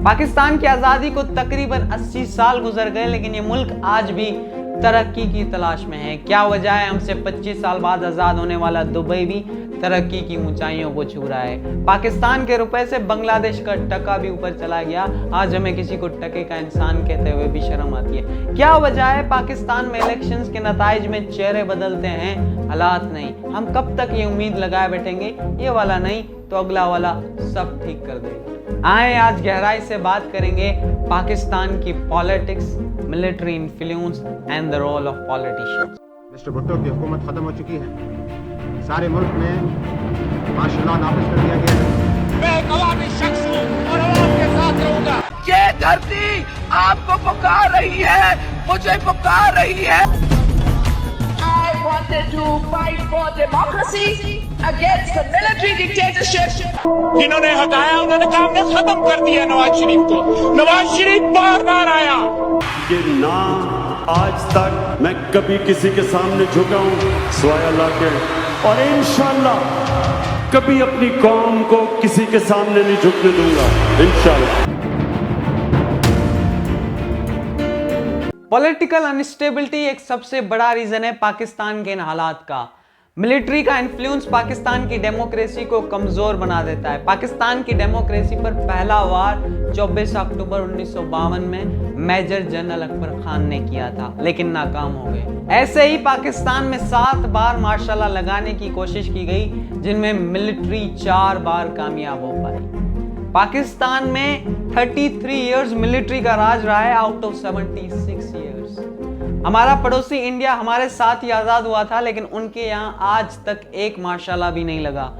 पाकिस्तान की आज़ादी को तकरीबन 80 साल गुजर गए, लेकिन ये मुल्क आज भी तरक्की की तलाश में है। क्या वजह है? हमसे 25 साल बाद आज़ाद होने वाला दुबई भी तरक्की की ऊंचाइयों को छू रहा है। पाकिस्तान के रुपए से बांग्लादेश का टका भी ऊपर चला गया। आज हमें किसी को टके का इंसान कहते हुए भी शर्म आती है। क्या वजह है? पाकिस्तान में इलेक्शंस के नताइज में चेहरे बदलते हैं, हालात नहीं। हम कब तक ये उम्मीद लगाए बैठेंगे ये वाला नहीं तो अगला वाला सब ठीक कर देगा। आए आज गहराई से बात करेंगे पाकिस्तान की politics, military influence and the role of politicians. Mister Bhutto की हुकूमत खत्म हो चुकी है। सारे मुल्क में मार्शल लॉ नाफिज कर दिया गया है। मैं एक अवामी शख्स हूँ और अवाम के साथ रहूंगा। ये धरती आपको पुकार रही है, मुझे पुकार रही है। I wanted to fight for democracy against the military dictatorship. जिन्होंने हटाया उन्होंने कहा हमने खत्म कर दिया नवाज शरीफ को। नवाज शरीफ बार बार आया। ये ना आज तक मैं कभी किसी के सामने झुका हूँ सिवाय अल्लाह के, और इंशाल्लाह कभी अपनी कौम को किसी के सामने नहीं झुकने दूंगा, इंशाल्लाह। पॉलिटिकल अनस्टेबिलिटी एक सबसे बड़ा रीजन है पाकिस्तान के इन हालात का। मिलिट्री का इन्फ्लुएंस पाकिस्तान की डेमोक्रेसी को कमजोर बना देता है। पाकिस्तान की डेमोक्रेसी पर पहला वार 24 अक्टूबर 1952 में मेजर जनरल अकबर खान ने किया था, लेकिन नाकाम हो गए। ऐसे ही पाकिस्तान में 7 बार मार्शल लॉ लगाने की कोशिश की गई, जिनमें मिलिट्री 4 बार कामयाब हो पाई। पाकिस्तान में 33 इयर्स मिलिट्री का राज रहा है आउट ऑफ 76 इयर्स। हमारा पड़ोसी इंडिया हमारे साथ ही आज़ाद हुआ था, लेकिन उनके यहाँ आज तक एक मार्शल लॉ भी नहीं लगा।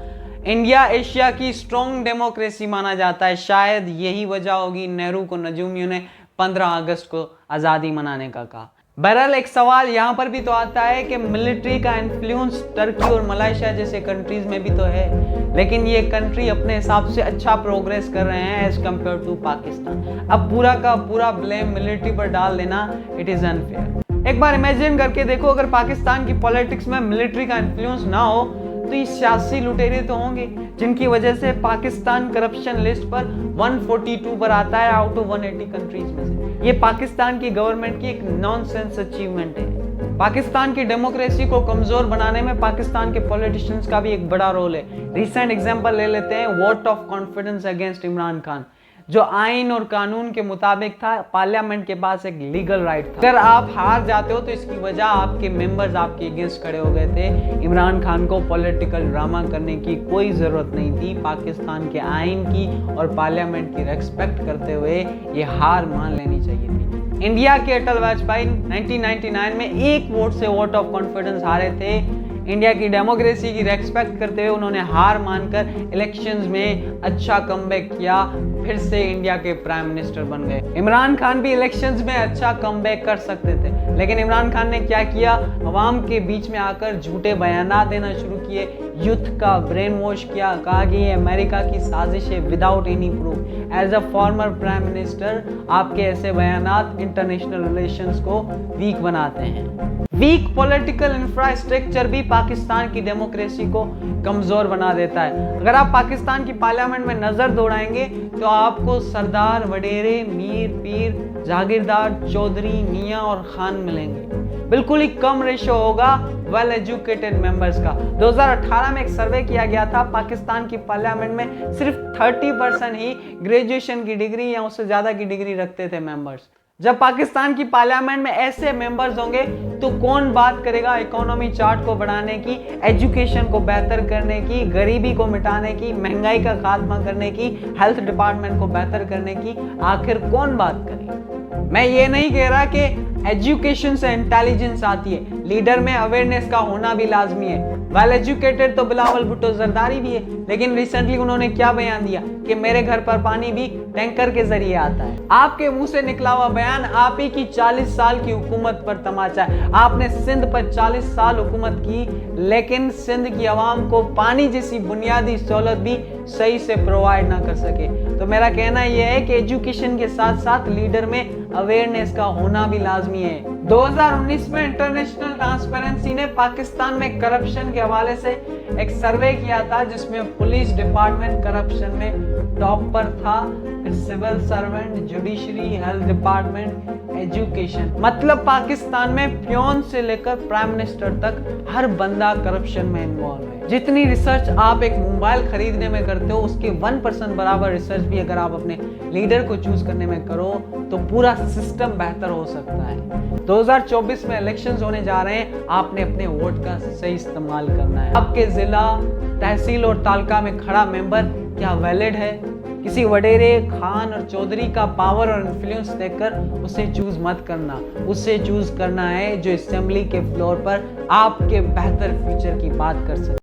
इंडिया एशिया की स्ट्रॉन्ग डेमोक्रेसी माना जाता है। शायद यही वजह होगी नेहरू को नजूमियों ने 15 अगस्त को आज़ादी मनाने का कहा। बहरहाल एक सवाल यहाँ पर भी तो आता है कि मिलिट्री का इन्फ्लुएंस टर्की और मलेशिया जैसे कंट्रीज में भी तो है, लेकिन ये कंट्री अपने हिसाब से अच्छा प्रोग्रेस कर रहे हैं एज कम्पेयर टू पाकिस्तान। अब पूरा का पूरा ब्लेम मिलिट्री पर डाल देना इट इज़ अनफेयर। एक बार इमेजिन करके देखो, अगर पाकिस्तान की पॉलिटिक्स में मिलिट्री का इन्फ्लुएंस ना हो तो ये सियासी लुटेरे तो होंगे, जिनकी वजह से पाकिस्तान करप्शन लिस्ट पर 142 पर आता है आउट ऑफ 180 कंट्रीज में से। ये पाकिस्तान की गवर्नमेंट की एक नॉनसेंस अचीवमेंट है। पाकिस्तान की डेमोक्रेसी को कमजोर बनाने में पाकिस्तान के पॉलिटिशियंस का भी एक बड़ा रोल है। रिसेंट एग्जांपल ले लेते हैं vote of confidence against Imran Khan, जो आइन और कानून के मुताबिक था। पार्लियामेंट के पास एक लीगल राइट था। अगर आप हार जाते हो तो इसकी वजह आपके मेंबर्स आपके अगेंस्ट खड़े हो गए थे। इमरान खान को पॉलिटिकल ड्रामा करने की कोई ज़रूरत नहीं थी। पाकिस्तान के आइन की और पार्लियामेंट की रेस्पेक्ट करते हुए ये हार मान लेनी चाहिए थी। इंडिया के अटल वाजपेयी 1999 में एक वोट से वोट ऑफ कॉन्फिडेंस हारे थे। इंडिया की डेमोक्रेसी की रेस्पेक्ट करते हुए उन्होंने हार मानकर इलेक्शंस में अच्छा कमबैक किया, फिर से इंडिया के प्राइम मिनिस्टर बन गए। इमरान खान भी इलेक्शंस में अच्छा कमबैक कर सकते थे, लेकिन इमरान खान ने क्या किया? अवाम के बीच में आकर झूठे बयानात देना शुरू किए, यूथ का ब्रेन वॉश किया, कहा कि ये अमेरिका की साजिश है without any proof. As a former prime minister आपके ऐसे बयानात इंटरनेशनल रिलेशंस को वीक बनाते हैं। वीक पॉलिटिकल इंफ्रास्ट्रक्चर भी पाकिस्तान की डेमोक्रेसी को कमजोर बना देता है। अगर आप पाकिस्तान की पार्लियामेंट में नजर दौड़ाएंगे तो आपको सरदार, वडेरे, मीर, पीर, जागीरदार, चौधरी, मियाँ और खान मिलेंगे। बिल्कुल ही कम रेशो होगा वेल एजुकेटेड मेंबर्स का। 2018 में एक सर्वे किया गया था, पाकिस्तान की पार्लियामेंट में सिर्फ 30% ही ग्रेजुएशन की डिग्री या उससे ज़्यादा की डिग्री रखते थे मेंबर्स। जब पाकिस्तान की पार्लियामेंट में ऐसे मेंबर्स होंगे तो कौन बात करेगा इकोनॉमी चार्ट को बढ़ाने की, एजुकेशन को बेहतर करने की, गरीबी को मिटाने की, महंगाई का खात्मा करने की, हेल्थ डिपार्टमेंट को बेहतर करने की? आखिर कौन बात करेगा? मैं ये नहीं कह रहा कि एजुकेशन से इंटेलिजेंस आती है, लीडर में अवेयरनेस का होना भी लाजमी है। वेल एजुकेटेड तो बिलावल भुट्टो जरदारी भी है, लेकिन रिसेंटली उन्होंने क्या बयान दिया कि मेरे घर पर पानी भी टैंकर के जरिए आता है। आपके मुंह से निकला हुआ बयान आप ही की 40 साल की हुकूमत पर तमाचा है। आपने सिंध पर 40 साल हुकूमत की, लेकिन सिंध की आवाम को पानी जैसी बुनियादी सहूलत भी सही से प्रोवाइड ना कर सके। तो मेरा कहना यह है कि एजुकेशन के साथ साथ लीडर में अवेयरनेस का होना भी लाजमी है। 2019 में इंटरनेशनल ट्रांसपेरेंसी ने पाकिस्तान में करप्शन के हवाले से एक सर्वे किया था, जिसमें पुलिस डिपार्टमेंट करप्शन में टॉप पर था। Civil servant, judiciary, health department, education. मतलब पाकिस्तान में पियोन से लेकर प्राइम मिनिस्टर तक हर बंदा करप्शन में इन्वॉल्व है। जितनी रिसर्च आप एक मोबाइल खरीदने में करते हो, उसके 1% बराबर रिसर्च भी अगर आप अपने लीडर को चूज करने में करो तो पूरा सिस्टम बेहतर हो सकता है। 2024 में इलेक्शंस होने जा रहे हैं, आपने अपने वोट का सही इस्तेमाल करना है। आपके जिला, तहसील और तालका में खड़ा मेंबर क्या वैलिड है? किसी वडेरे, खान और चौधरी का पावर और इन्फ्लुएंस देखकर उसे चूज मत करना। उसे चूज करना है जो असेंबली के फ्लोर पर आपके बेहतर फ्यूचर की बात कर सके।